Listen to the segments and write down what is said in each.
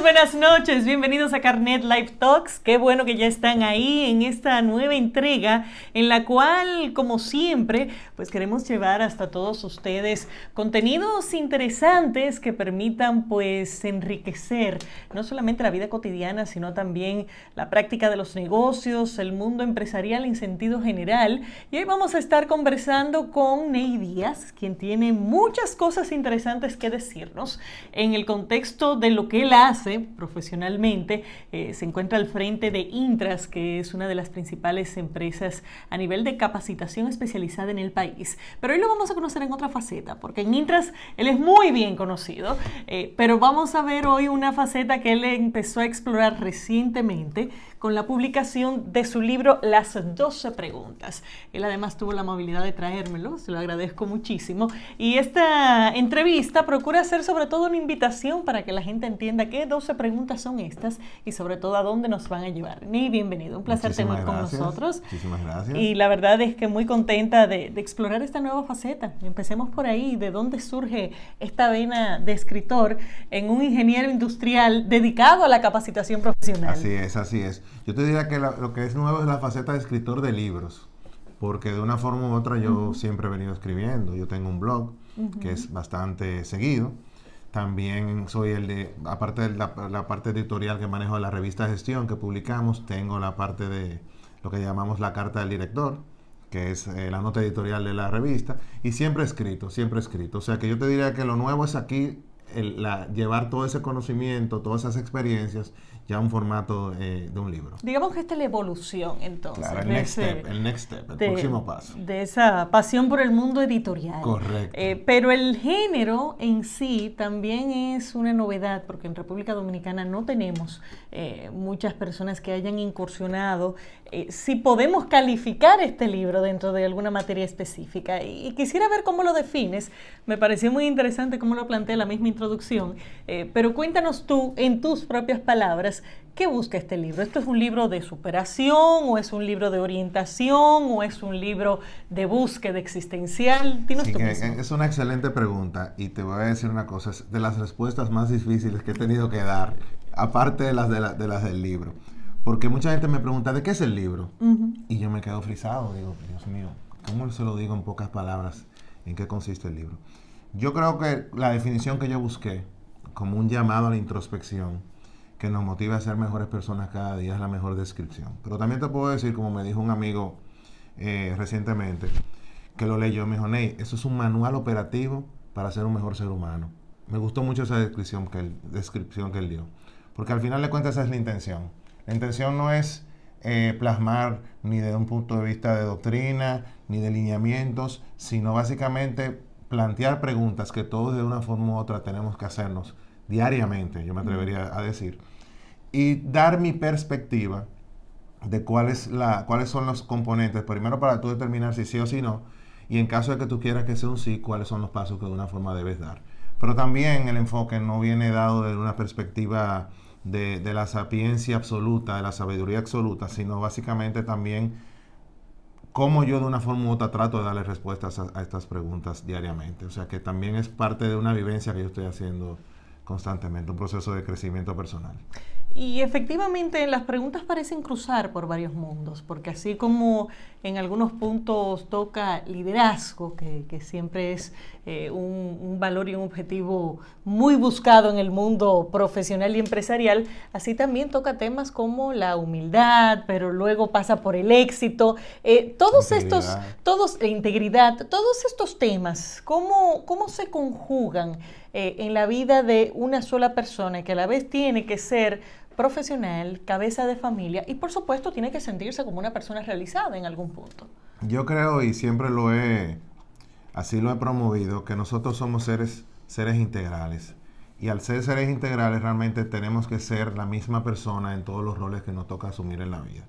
Buenas noches, bienvenidos a Carnet Live Talks. Qué bueno que ya están ahí en esta nueva entrega en la cual, como siempre, pues queremos llevar hasta todos ustedes contenidos interesantes que permitan pues enriquecer no solamente la vida cotidiana, sino también la práctica de los negocios, el mundo empresarial en sentido general. Y hoy vamos a estar conversando con Ney Díaz, quien tiene muchas cosas interesantes que decirnos en el contexto de lo que él hace profesionalmente. Se encuentra al frente de Intras, que es una de las principales empresas a nivel de capacitación especializada en el país. Pero hoy lo vamos a conocer en otra faceta, porque en Intras él es muy bien conocido, pero vamos a ver hoy una faceta que él empezó a explorar recientemente con la publicación de su libro Las 12 Preguntas. Él además tuvo la amabilidad de traérmelo, se lo agradezco muchísimo. Y esta entrevista procura hacer sobre todo una invitación para que la gente entienda qué 12 preguntas son estas y sobre todo a dónde nos van a llevar. Ney, bienvenido, un placer tenerlo con nosotros. Muchísimas gracias. Y la verdad es que muy contenta de explorar esta nueva faceta. Empecemos por ahí, de dónde surge esta vena de escritor en un ingeniero industrial dedicado a la capacitación profesional. Así es, así es. Yo te diría que lo que es nuevo es la faceta de escritor de libros, porque de una forma u otra yo siempre he venido escribiendo. Yo tengo un blog que es bastante seguido. También soy aparte de la parte editorial que manejo de la revista Gestión que publicamos, tengo la parte de lo que llamamos la carta del director, que es la nota editorial de la revista, y siempre he escrito. O sea que yo te diría que lo nuevo es aquí llevar todo ese conocimiento, todas esas experiencias, ya a un formato de un libro. Digamos que esta es la evolución, entonces. Claro, el next step, el próximo paso. De esa pasión por el mundo editorial. Correcto. Pero el género en sí también es una novedad, porque en República Dominicana no tenemos muchas personas que hayan incursionado. Si podemos calificar este libro dentro de alguna materia específica. Y quisiera ver cómo lo defines. Me pareció muy interesante cómo lo plantea la misma introducción. Pero cuéntanos tú, en tus propias palabras, ¿qué busca este libro? ¿Esto es un libro de superación o es un libro de orientación o es un libro de búsqueda existencial? Sí, es una excelente pregunta y te voy a decir una cosa, es de las respuestas más difíciles que he tenido que dar, aparte de las del libro. Porque mucha gente me pregunta, ¿de qué es el libro? Y yo me quedo frisado, digo, Dios mío, ¿cómo se lo digo en pocas palabras? ¿En qué consiste el libro? Yo creo que la definición que yo busqué, como un llamado a la introspección, que nos motiva a ser mejores personas cada día, es la mejor descripción. Pero también te puedo decir, como me dijo un amigo recientemente, que lo leyó, me dijo, Ney, eso es un manual operativo para ser un mejor ser humano. Me gustó mucho esa descripción que él dio. Porque al final de cuentas esa es la intención. La intención no es plasmar ni de un punto de vista de doctrina, ni de lineamientos, sino básicamente plantear preguntas que todos de una forma u otra tenemos que hacernos diariamente, yo me atrevería a decir, y dar mi perspectiva de cuáles son los componentes, primero para tú determinar si sí o si no, y en caso de que tú quieras que sea un sí, cuáles son los pasos que de una forma debes dar. Pero también el enfoque no viene dado desde una perspectiva de la sapiencia absoluta, de la sabiduría absoluta, sino básicamente también cómo yo de una forma u otra trato de darle respuestas a estas preguntas diariamente. O sea que también es parte de una vivencia que yo estoy haciendo constantemente, un proceso de crecimiento personal. Y efectivamente las preguntas parecen cruzar por varios mundos, porque así como en algunos puntos toca liderazgo, que siempre es un valor y un objetivo muy buscado en el mundo profesional y empresarial, así también toca temas como la humildad, pero luego pasa por el éxito, integridad, todos estos temas, ¿cómo se conjugan en la vida de una sola persona que a la vez tiene que ser profesional, cabeza de familia y por supuesto tiene que sentirse como una persona realizada en algún punto? Yo creo, y siempre así lo he promovido, que nosotros somos seres integrales. Y al ser seres integrales realmente tenemos que ser la misma persona en todos los roles que nos toca asumir en la vida.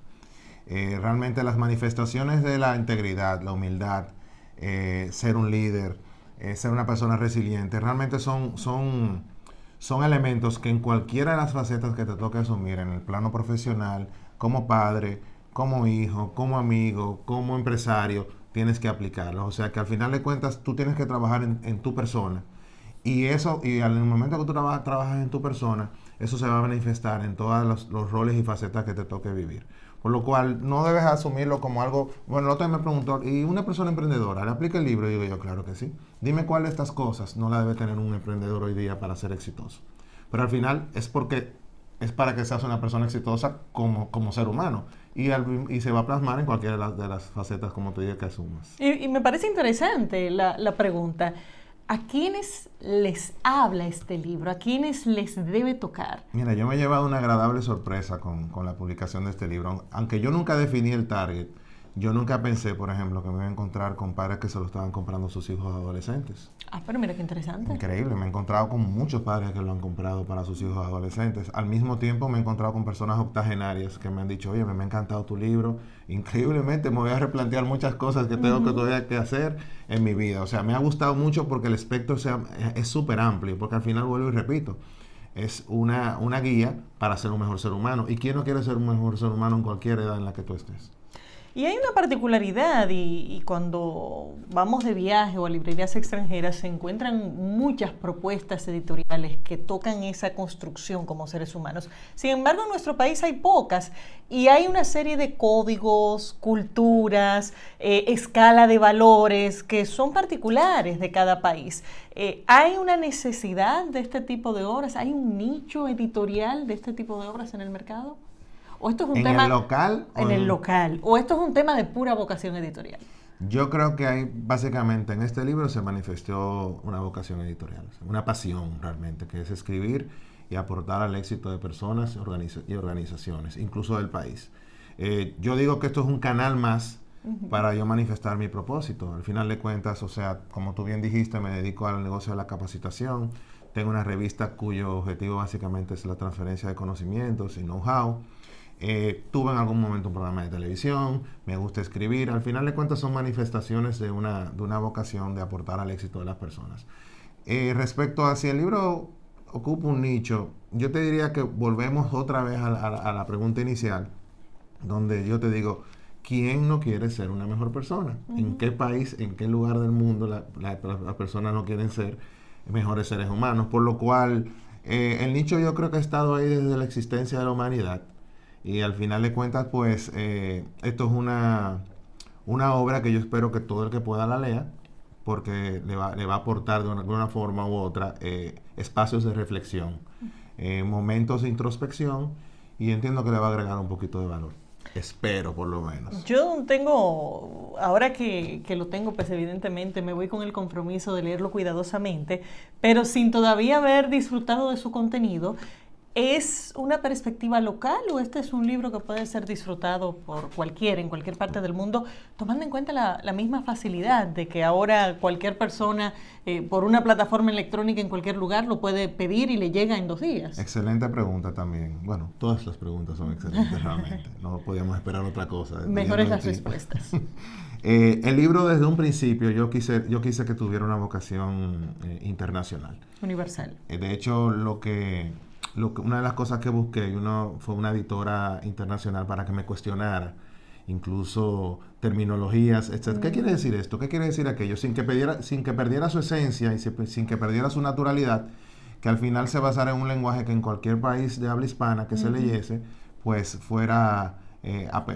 Realmente las manifestaciones de la integridad, la humildad, ser un líder, ser una persona resiliente, realmente son son elementos que en cualquiera de las facetas que te toque asumir, en el plano profesional, como padre, como hijo, como amigo, como empresario, tienes que aplicarlos. O sea que al final de cuentas tú tienes que trabajar en tu persona. Y eso, y al momento que tú trabajas en tu persona, eso se va a manifestar en todos los roles y facetas que te toque vivir. Por lo cual, no debes asumirlo como algo... Bueno, el otro día me preguntó, ¿y una persona emprendedora le aplica el libro? Y digo yo, claro que sí. Dime cuál de estas cosas no la debe tener un emprendedor hoy día para ser exitoso. Pero al final es porque es para que seas una persona exitosa como ser humano. Y se va a plasmar en cualquiera de las facetas, como te digo, que asumas. Y me parece interesante la pregunta. ¿A quiénes les habla este libro? ¿A quiénes les debe tocar? Mira, yo me he llevado una agradable sorpresa con la publicación de este libro. Aunque yo nunca definí el target, yo nunca pensé, por ejemplo, que me iba a encontrar con padres que se lo estaban comprando a sus hijos adolescentes. Ah, pero mira qué interesante. Increíble, me he encontrado con muchos padres que lo han comprado para sus hijos adolescentes. Al mismo tiempo me he encontrado con personas octogenarias que me han dicho, oye, me ha encantado tu libro. Increíblemente me voy a replantear muchas cosas que tengo que todavía que hacer en mi vida. O sea, me ha gustado mucho porque el espectro es súper amplio, porque al final vuelvo y repito, es una guía para ser un mejor ser humano. ¿Y quién no quiere ser un mejor ser humano en cualquier edad en la que tú estés? Y hay una particularidad y cuando vamos de viaje o a librerías extranjeras se encuentran muchas propuestas editoriales que tocan esa construcción como seres humanos. Sin embargo, en nuestro país hay pocas y hay una serie de códigos, culturas, escala de valores que son particulares de cada país. ¿Hay una necesidad de este tipo de obras? ¿Hay un nicho editorial de este tipo de obras en el mercado? ¿O esto es un tema ¿En el local? En el local. ¿O esto es un tema de pura vocación editorial? Yo creo que hay, básicamente, en este libro se manifestó una vocación editorial, una pasión realmente, que es escribir y aportar al éxito de personas y organizaciones, incluso del país. Yo digo que esto es un canal más para yo manifestar mi propósito. Al final de cuentas, o sea, como tú bien dijiste, me dedico al negocio de la capacitación. Tengo una revista cuyo objetivo básicamente es la transferencia de conocimientos y know-how. Tuve en algún momento un programa de televisión, me gusta escribir. Al final de cuentas son manifestaciones de una vocación de aportar al éxito de las personas. Respecto a si el libro ocupa un nicho, yo te diría que volvemos otra vez a la pregunta inicial, donde yo te digo, ¿quién no quiere ser una mejor persona? ¿En qué país, en qué lugar del mundo las personas no quieren ser mejores seres humanos? Por lo cual, el nicho yo creo que ha estado ahí desde la existencia de la humanidad. Y al final de cuentas, pues, esto es una obra que yo espero que todo el que pueda la lea, porque le va a aportar de una forma u otra espacios de reflexión, momentos de introspección, y entiendo que le va a agregar un poquito de valor. Espero, por lo menos. Yo tengo, ahora que lo tengo, pues evidentemente me voy con el compromiso de leerlo cuidadosamente, pero sin todavía haber disfrutado de su contenido. ¿Es una perspectiva local o este es un libro que puede ser disfrutado por cualquiera, en cualquier parte del mundo, tomando en cuenta la misma facilidad de que ahora cualquier persona por una plataforma electrónica en cualquier lugar lo puede pedir y le llega en 2 días? Excelente pregunta también. Bueno, todas las preguntas son excelentes realmente. No podíamos esperar otra cosa. Mejores las respuestas. El libro desde un principio yo quise que tuviera una vocación internacional. Universal. De hecho, una de las cosas que busqué fue una editora internacional para que me cuestionara incluso terminologías, etc. ¿Qué quiere decir esto? ¿Qué quiere decir aquello? Sin que perdiera su esencia y sin que perdiera su naturalidad, que al final se basara en un lenguaje que en cualquier país de habla hispana que se leyese, pues fuera,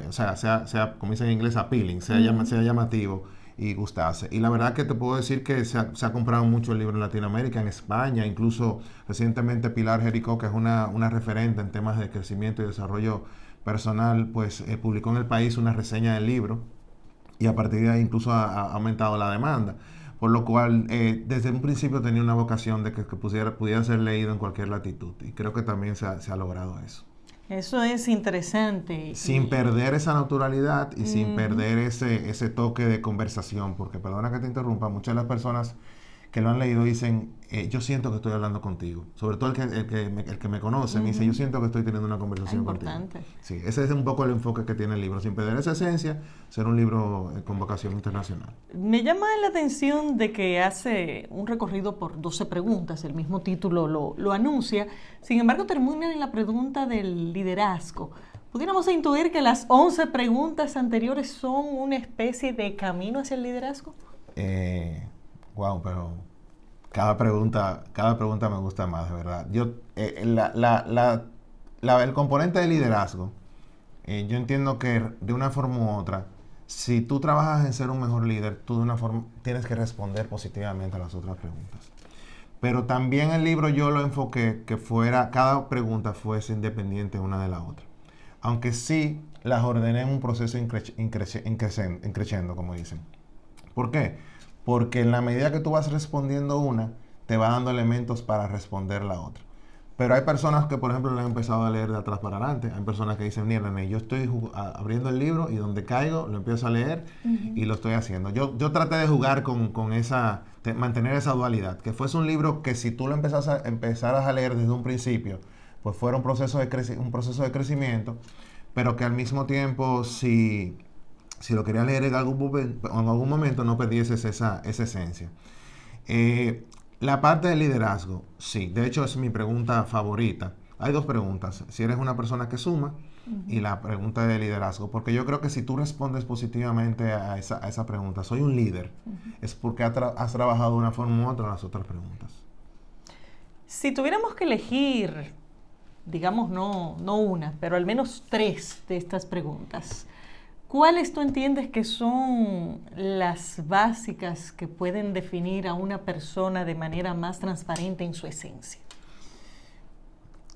sea, como dicen en inglés, appealing, sea llamativo y gustase. Y la verdad que te puedo decir que se ha comprado mucho el libro en Latinoamérica, en España, incluso recientemente Pilar Jericó, que es una referente en temas de crecimiento y desarrollo personal, pues publicó en El País una reseña del libro y a partir de ahí incluso ha aumentado la demanda. Por lo cual, desde un principio tenía una vocación de que pudiera ser leído en cualquier latitud y creo que también se ha logrado eso. Eso es interesante. Sin perder esa naturalidad y sin perder ese toque de conversación, porque perdona que te interrumpa, muchas de las personas que lo han leído dicen, yo siento que estoy hablando contigo. Sobre todo el que me conoce, me dice, yo siento que estoy teniendo una conversación contigo. Sí, ese es un poco el enfoque que tiene el libro, sin perder esa esencia, ser un libro con vocación internacional. Me llama la atención de que hace un recorrido por 12 preguntas, el mismo título lo anuncia, sin embargo termina en la pregunta del liderazgo. ¿Pudiéramos intuir que las 11 preguntas anteriores son una especie de camino hacia el liderazgo? Wow, pero cada pregunta me gusta más, de verdad. Yo, el componente de liderazgo, yo entiendo que de una forma u otra, si tú trabajas en ser un mejor líder, tú de una forma tienes que responder positivamente a las otras preguntas. Pero también el libro yo lo enfoqué que cada pregunta fuese independiente una de la otra. Aunque sí las ordené en un proceso increciendo, como dicen. ¿Por qué? Porque en la medida que tú vas respondiendo una, te va dando elementos para responder la otra. Pero hay personas que, por ejemplo, lo han empezado a leer de atrás para adelante. Hay personas que dicen, mira, yo estoy abriendo el libro y donde caigo lo empiezo a leer y lo estoy haciendo. Yo traté de jugar con esa, mantener esa dualidad. Que fuese un libro que si tú lo empezaras a leer desde un principio, pues fuera un proceso de crecimiento, pero que al mismo tiempo, si lo querías leer en algún momento, no perdieses esa esencia. La parte del liderazgo, sí, de hecho es mi pregunta favorita. Hay dos preguntas, si eres una persona que suma y la pregunta de liderazgo, porque yo creo que si tú respondes positivamente a esa pregunta, soy un líder, es porque has trabajado de una forma u otra en las otras preguntas. Si tuviéramos que elegir, digamos no una, pero al menos 3 de estas preguntas, ¿cuáles tú entiendes que son las básicas que pueden definir a una persona de manera más transparente en su esencia?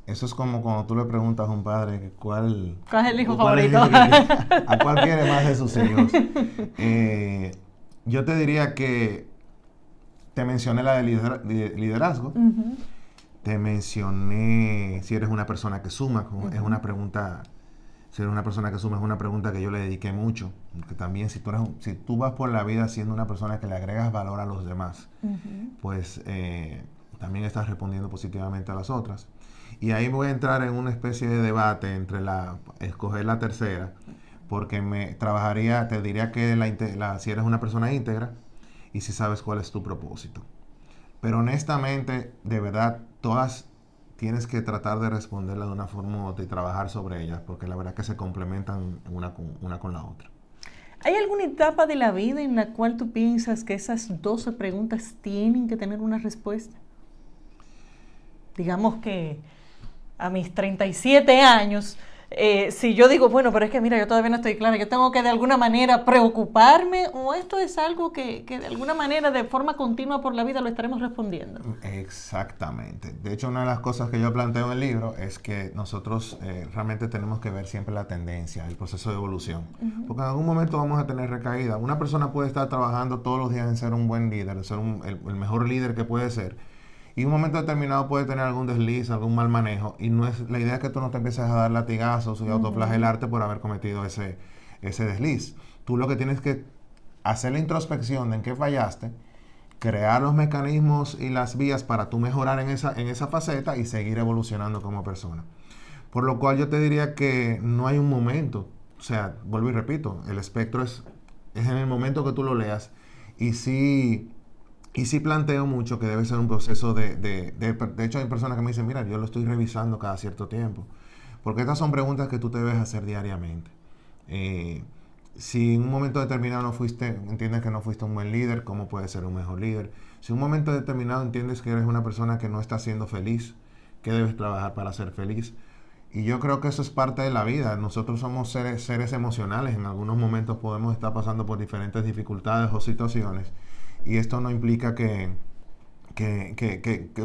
Eso es como cuando tú le preguntas a un padre ¿cuál es el hijo favorito? ¿A cuál quiere más de sus hijos? Yo te diría que te mencioné la de liderazgo. Te mencioné si eres una persona que suma. Es una pregunta... Si eres una persona que suma, es una pregunta que yo le dediqué mucho. Porque también si tú vas por la vida siendo una persona que le agregas valor a los demás, pues también estás respondiendo positivamente a las otras. Y ahí voy a entrar en una especie de debate entre escoger la tercera, porque te diría que si eres una persona íntegra y si sabes cuál es tu propósito. Pero honestamente, de verdad, todas tienes que tratar de responderla de una forma u otra y trabajar sobre ellas, porque la verdad es que se complementan una con la otra. ¿Hay alguna etapa de la vida en la cual tú piensas que esas 12 preguntas tienen que tener una respuesta? Digamos que a mis 37 años, si yo digo, bueno, pero es que mira, yo todavía no estoy clara, yo tengo que de alguna manera preocuparme, o esto es algo que de alguna manera, de forma continua por la vida, lo estaremos respondiendo. Exactamente. De hecho, una de las cosas que yo planteo en el libro es que nosotros realmente tenemos que ver siempre la tendencia, el proceso de evolución. Porque en algún momento vamos a tener recaída. Una persona puede estar trabajando todos los días en ser un buen líder, en ser el mejor líder que puede ser. Y en un momento determinado puede tener algún desliz, algún mal manejo. Y la idea es que tú no te empieces a dar latigazos y autoflagelarte por haber cometido ese desliz. Tú lo que tienes que hacer la introspección de en qué fallaste, crear los mecanismos y las vías para tú mejorar en esa faceta y seguir evolucionando como persona. Por lo cual yo te diría que no hay un momento. O sea, vuelvo y repito, el espectro es en el momento que tú lo leas. Y sí planteo mucho que debe ser un proceso de hecho hay personas que me dicen, mira, yo lo estoy revisando cada cierto tiempo. Porque estas son preguntas que tú te debes hacer diariamente. Si en un momento determinado entiendes que no fuiste un buen líder, ¿cómo puedes ser un mejor líder? Si en un momento determinado entiendes que eres una persona que no está siendo feliz, ¿qué debes trabajar para ser feliz? Y yo creo que eso es parte de la vida. Nosotros somos seres emocionales. En algunos momentos podemos estar pasando por diferentes dificultades o situaciones. Y esto no implica que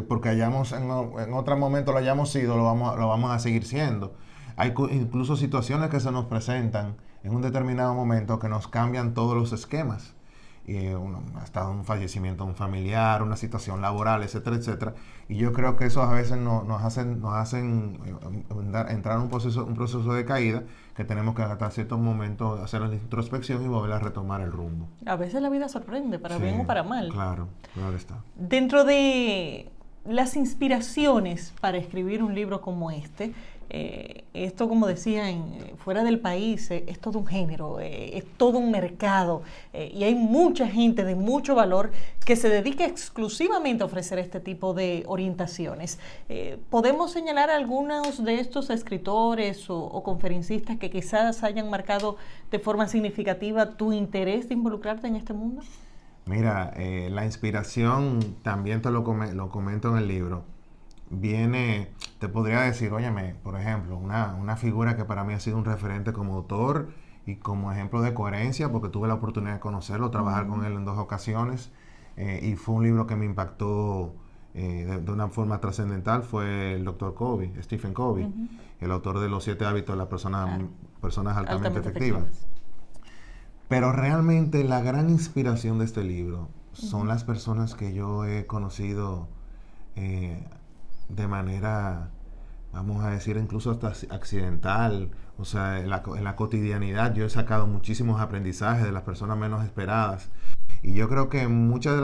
porque en otro momento lo hayamos sido, lo vamos a seguir siendo. Hay incluso situaciones que se nos presentan en un determinado momento que nos cambian todos los esquemas. hasta un fallecimiento de un familiar, una situación laboral, etcétera, etcétera. Y yo creo que eso a veces nos hacen entrar en un proceso de caída que tenemos que hasta ciertos momentos hacer la introspección y volver a retomar el rumbo. A veces la vida sorprende, para bien o para mal. Claro está. Dentro de las inspiraciones para escribir un libro como este, esto, como decía, fuera del país, es todo un género, es todo un mercado, y hay mucha gente de mucho valor que se dedica exclusivamente a ofrecer este tipo de orientaciones. ¿Podemos señalar algunos de estos escritores o conferencistas que quizás hayan marcado de forma significativa tu interés de involucrarte en este mundo? Mira, la inspiración, también te lo comento en el libro, viene, te podría decir, óyeme, por ejemplo, una figura que para mí ha sido un referente como autor y como ejemplo de coherencia, porque tuve la oportunidad de conocerlo, trabajar con él en 2 ocasiones, y fue un libro que me impactó de una forma trascendental, fue el Dr. Covey, Stephen Covey, el autor de Los 7 hábitos de las personas altamente efectivas. Pero realmente la gran inspiración de este libro son las personas que yo he conocido de manera, vamos a decir, incluso hasta accidental. O sea, en la cotidianidad yo he sacado muchísimos aprendizajes de las personas menos esperadas. Y yo creo que muchas de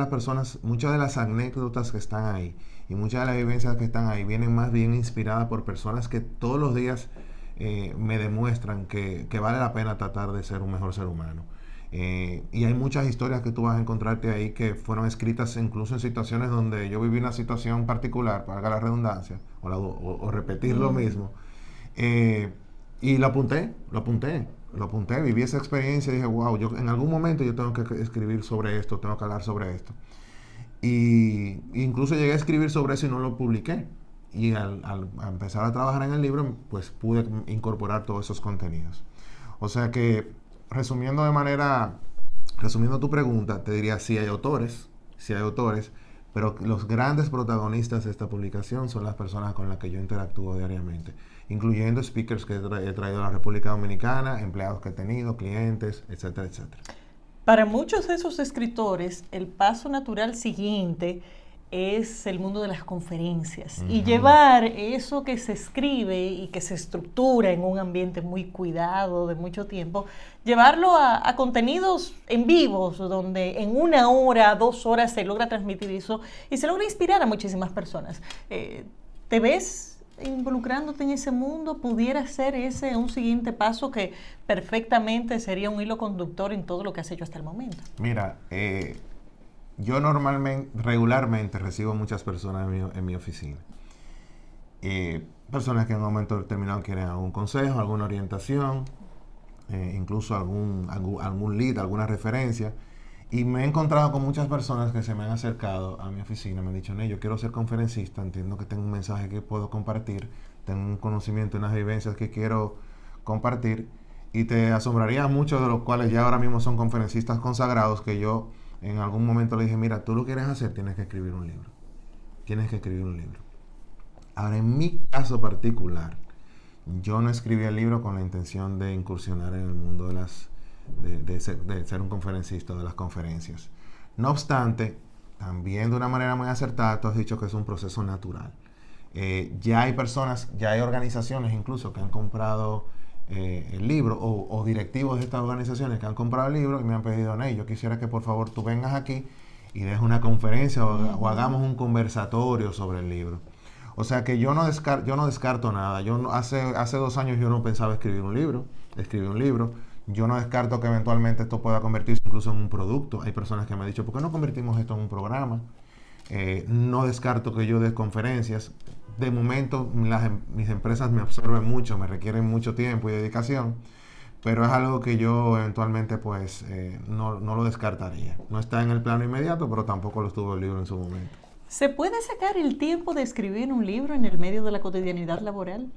las anécdotas que están ahí y muchas de las vivencias que están ahí vienen más bien inspiradas por personas que todos los días me demuestran que vale la pena tratar de ser un mejor ser humano. Y hay muchas historias que tú vas a encontrarte ahí que fueron escritas incluso en situaciones donde yo viví una situación particular, valga la redundancia, o repetir lo mismo. Y lo apunté, viví esa experiencia y dije, wow, en algún momento yo tengo que escribir sobre esto, tengo que hablar sobre esto. Y incluso llegué a escribir sobre eso y no lo publiqué. Y al empezar a trabajar en el libro, pues pude incorporar todos esos contenidos. O sea que, resumiendo tu pregunta, te diría sí hay autores, pero los grandes protagonistas de esta publicación son las personas con las que yo interactúo diariamente, incluyendo speakers que he traído a la República Dominicana, empleados que he tenido, clientes, etcétera, etcétera. Para muchos de esos escritores, el paso natural siguiente es el mundo de las conferencias y llevar eso que se escribe y que se estructura en un ambiente muy cuidado de mucho tiempo, llevarlo a contenidos en vivos donde en 1 hora, 2 horas se logra transmitir eso y se logra inspirar a muchísimas personas. ¿Te ves involucrándote en ese mundo? ¿Pudiera ser ese un siguiente paso que perfectamente sería un hilo conductor en todo lo que has hecho hasta el momento? Mira, yo regularmente recibo muchas personas en mi oficina. Personas que en un momento determinado quieren algún consejo, alguna orientación, incluso algún lead, alguna referencia. Y me he encontrado con muchas personas que se me han acercado a mi oficina, me han dicho, yo quiero ser conferencista, entiendo que tengo un mensaje que puedo compartir, tengo un conocimiento, unas vivencias que quiero compartir, y te asombraría muchos de los cuales ya ahora mismo son conferencistas consagrados que yo en algún momento le dije, mira, tú lo quieres hacer, tienes que escribir un libro. Ahora, en mi caso particular, yo no escribí el libro con la intención de incursionar en el mundo de ser un conferencista de las conferencias. No obstante, también de una manera muy acertada, tú has dicho que es un proceso natural. Ya hay organizaciones incluso que han comprado el libro, o directivos de estas organizaciones que han comprado el libro y me han pedido, yo quisiera que por favor tú vengas aquí y des una conferencia o hagamos un conversatorio sobre el libro. O sea que yo no descarto nada. Hace 2 años yo no pensaba escribir un libro. Yo no descarto que eventualmente esto pueda convertirse incluso en un producto. Hay personas que me han dicho, ¿por qué no convertimos esto en un programa? No descarto que yo dé conferencias. De momento mis empresas me absorben mucho, me requieren mucho tiempo y dedicación, pero es algo que yo eventualmente pues no lo descartaría. No está en el plano inmediato, pero tampoco lo estuvo el libro en su momento. ¿Se puede sacar el tiempo de escribir un libro en el medio de la cotidianidad laboral?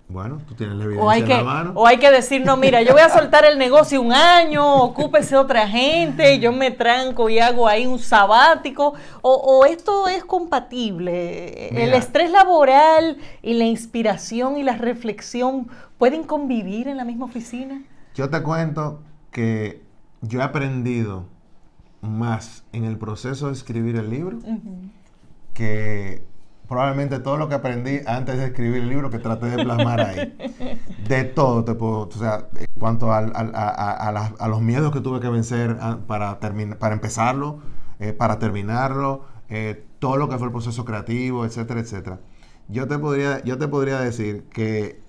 Bueno, tú tienes la evidencia en la mano. O hay que decir, no, mira, yo voy a soltar el negocio 1 año, ocúpese otra gente, yo me tranco y hago ahí un sabático. O esto es compatible. Mira, el estrés laboral y la inspiración y la reflexión pueden convivir en la misma oficina. Yo te cuento que yo he aprendido más en el proceso de escribir el libro que probablemente todo lo que aprendí antes de escribir el libro que traté de plasmar ahí. De todo te puedo, o sea, en cuanto a los miedos que tuve que vencer para empezarlo, para terminarlo, todo lo que fue el proceso creativo, etcétera, etcétera. Yo te podría decir que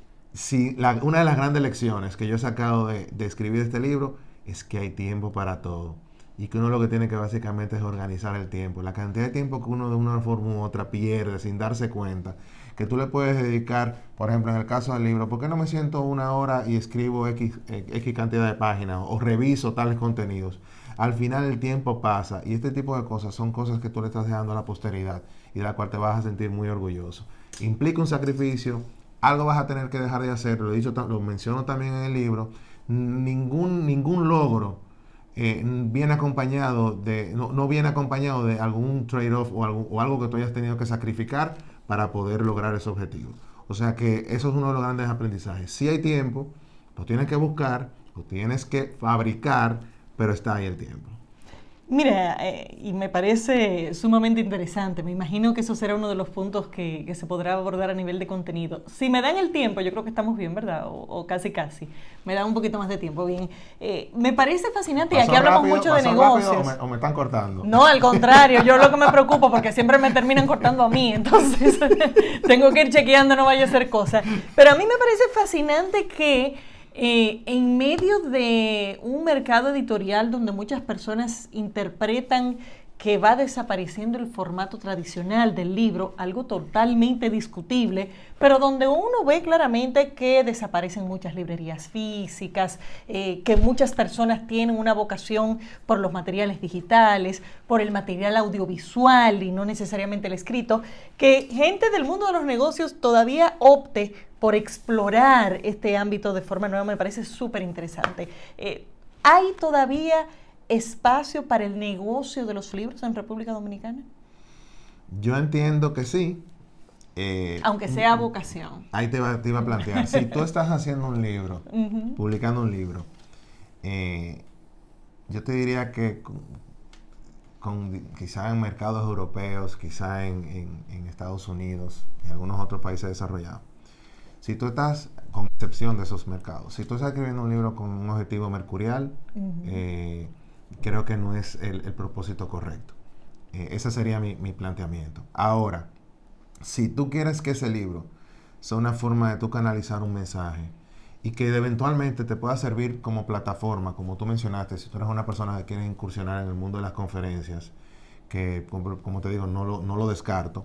una de las grandes lecciones que yo he sacado de escribir este libro es que hay tiempo para todo. Y que uno lo que tiene que básicamente es organizar el tiempo. La cantidad de tiempo que uno de una forma u otra pierde sin darse cuenta. Que tú le puedes dedicar, por ejemplo, en el caso del libro, ¿por qué no me siento una hora y escribo X cantidad de páginas o reviso tales contenidos? Al final el tiempo pasa y este tipo de cosas son cosas que tú le estás dejando a la posteridad y de la cual te vas a sentir muy orgulloso. Implica un sacrificio, algo vas a tener que dejar de hacer, lo menciono también en el libro. Ningún logro viene acompañado no viene acompañado de algún trade-off o algo que tú hayas tenido que sacrificar para poder lograr ese objetivo. O sea que eso es uno de los grandes aprendizajes. Si hay tiempo, lo tienes que buscar, lo tienes que fabricar, pero está ahí el tiempo. Mira, y me parece sumamente interesante. Me imagino que eso será uno de los puntos que se podrá abordar a nivel de contenido. Si me dan el tiempo, yo creo que estamos bien, ¿verdad? O casi. Me dan un poquito más de tiempo, bien. Me parece fascinante y aquí hablamos mucho de negocios. ¿O me están cortando? No, al contrario. Yo lo que me preocupo porque siempre me terminan cortando a mí. Entonces, tengo que ir chequeando, no vaya a hacer cosas. Pero a mí me parece fascinante que en medio de un mercado editorial donde muchas personas interpretan que va desapareciendo el formato tradicional del libro, algo totalmente discutible, pero donde uno ve claramente que desaparecen muchas librerías físicas, que muchas personas tienen una vocación por los materiales digitales, por el material audiovisual y no necesariamente el escrito, que gente del mundo de los negocios todavía opte por explorar este ámbito de forma nueva. Me parece súper interesante. ¿Hay todavía espacio para el negocio de los libros en República Dominicana? Yo entiendo que sí. Aunque sea vocación. Ahí te iba a plantear. Si tú estás haciendo un libro, publicando un libro, yo te diría que quizá en mercados europeos, quizá en Estados Unidos y algunos otros países desarrollados, si tú estás, con excepción de esos mercados, si tú estás escribiendo un libro con un objetivo mercurial, creo que no es el propósito correcto. Ese sería mi planteamiento. Ahora, si tú quieres que ese libro sea una forma de tú canalizar un mensaje y que eventualmente te pueda servir como plataforma, como tú mencionaste, si tú eres una persona que quiere incursionar en el mundo de las conferencias, que como te digo, no lo descarto,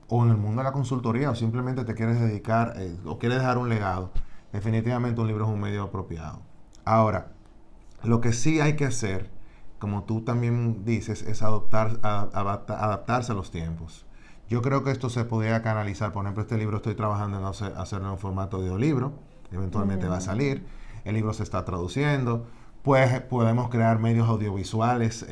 o en el mundo de la consultoría, o simplemente te quieres dedicar o quieres dejar un legado, definitivamente un libro es un medio apropiado. Ahora, lo que sí hay que hacer, como tú también dices, es adaptarse a los tiempos. Yo creo que esto se podría canalizar. Por ejemplo, este libro estoy trabajando en hacerlo en formato de audiolibro. Eventualmente va a salir. El libro se está traduciendo. Pues podemos crear medios audiovisuales,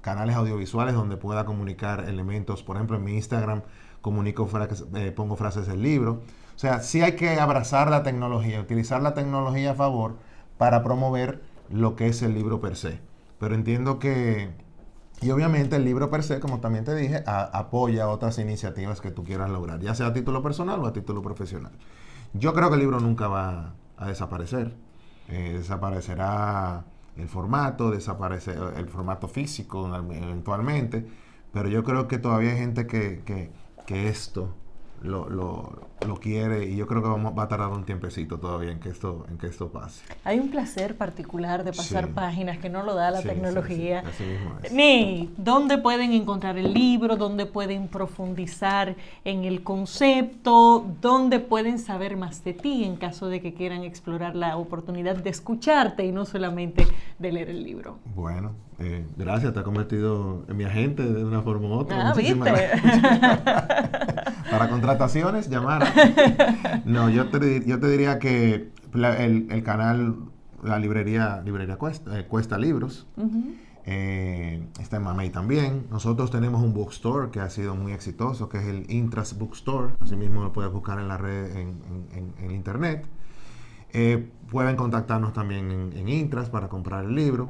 canales audiovisuales donde pueda comunicar elementos. Por ejemplo, en mi Instagram pongo frases del libro. O sea, sí hay que abrazar la tecnología, utilizar la tecnología a favor para promover lo que es el libro per se. Pero entiendo que, y obviamente el libro per se, como también te dije, apoya otras iniciativas que tú quieras lograr, ya sea a título personal o a título profesional. Yo creo que el libro nunca va a desaparecer. Desaparecerá el formato físico eventualmente, pero yo creo que todavía hay gente que esto lo quiere, y yo creo que va a tardar un tiempecito todavía en que esto pase. Hay un placer particular de pasar páginas que no lo da la tecnología. Sí, así mismo es. Ni dónde pueden encontrar el libro, dónde pueden profundizar en el concepto, dónde pueden saber más de ti en caso de que quieran explorar la oportunidad de escucharte y no solamente de leer el libro. Bueno, gracias, te has convertido en mi agente de una forma u otra. ¿Viste? Para contrataciones, llamar. No, yo te diría que el canal, la librería Cuesta Libros. Está en Mamey también. Nosotros tenemos un bookstore que ha sido muy exitoso, que es el Intras Bookstore. Así mismo lo puedes buscar en la red, en internet. Pueden contactarnos también en Intras para comprar el libro.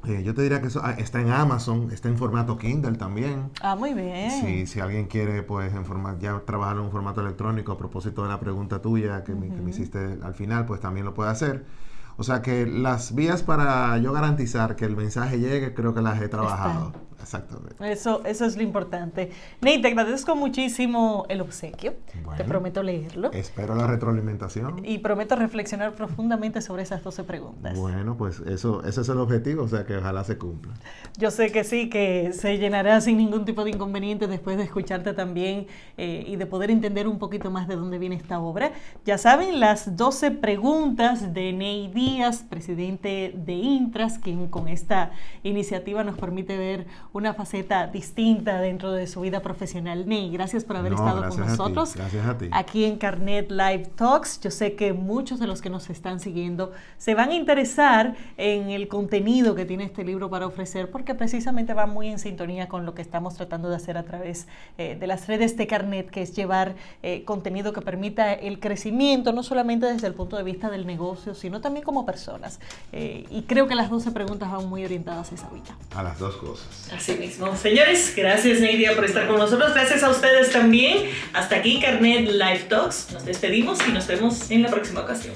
Yo te diría que eso está en Amazon, está en formato Kindle también. Ah, muy bien. Sí, si alguien quiere, pues, ya trabajar en un formato electrónico a propósito de la pregunta tuya que me hiciste al final, pues también lo puede hacer. O sea que las vías para yo garantizar que el mensaje llegue, creo que las he trabajado. Exactamente. Eso es lo importante. Ney, te agradezco muchísimo el obsequio. Bueno, te prometo leerlo. Espero la retroalimentación. Y prometo reflexionar profundamente sobre esas 12 preguntas. Bueno, pues ese es el objetivo, o sea que ojalá se cumpla. Yo sé que sí, que se llenará sin ningún tipo de inconveniente después de escucharte también y de poder entender un poquito más de dónde viene esta obra. Ya saben, las 12 preguntas de Ney Díaz, presidente de Intras, quien con esta iniciativa nos permite ver una faceta distinta dentro de su vida profesional. Ney, gracias por haber estado con nosotros. Gracias a ti. Aquí en Carnet Live Talks. Yo sé que muchos de los que nos están siguiendo se van a interesar en el contenido que tiene este libro para ofrecer, porque precisamente va muy en sintonía con lo que estamos tratando de hacer a través de las redes de Carnet, que es llevar contenido que permita el crecimiento, no solamente desde el punto de vista del negocio, sino también como personas. Y creo que las 12 preguntas van muy orientadas a esa vida. A las dos cosas. Así mismo. Señores, gracias Neidia por estar con nosotros. Gracias a ustedes también. Hasta aquí Carnet Live Talks. Nos despedimos y nos vemos en la próxima ocasión.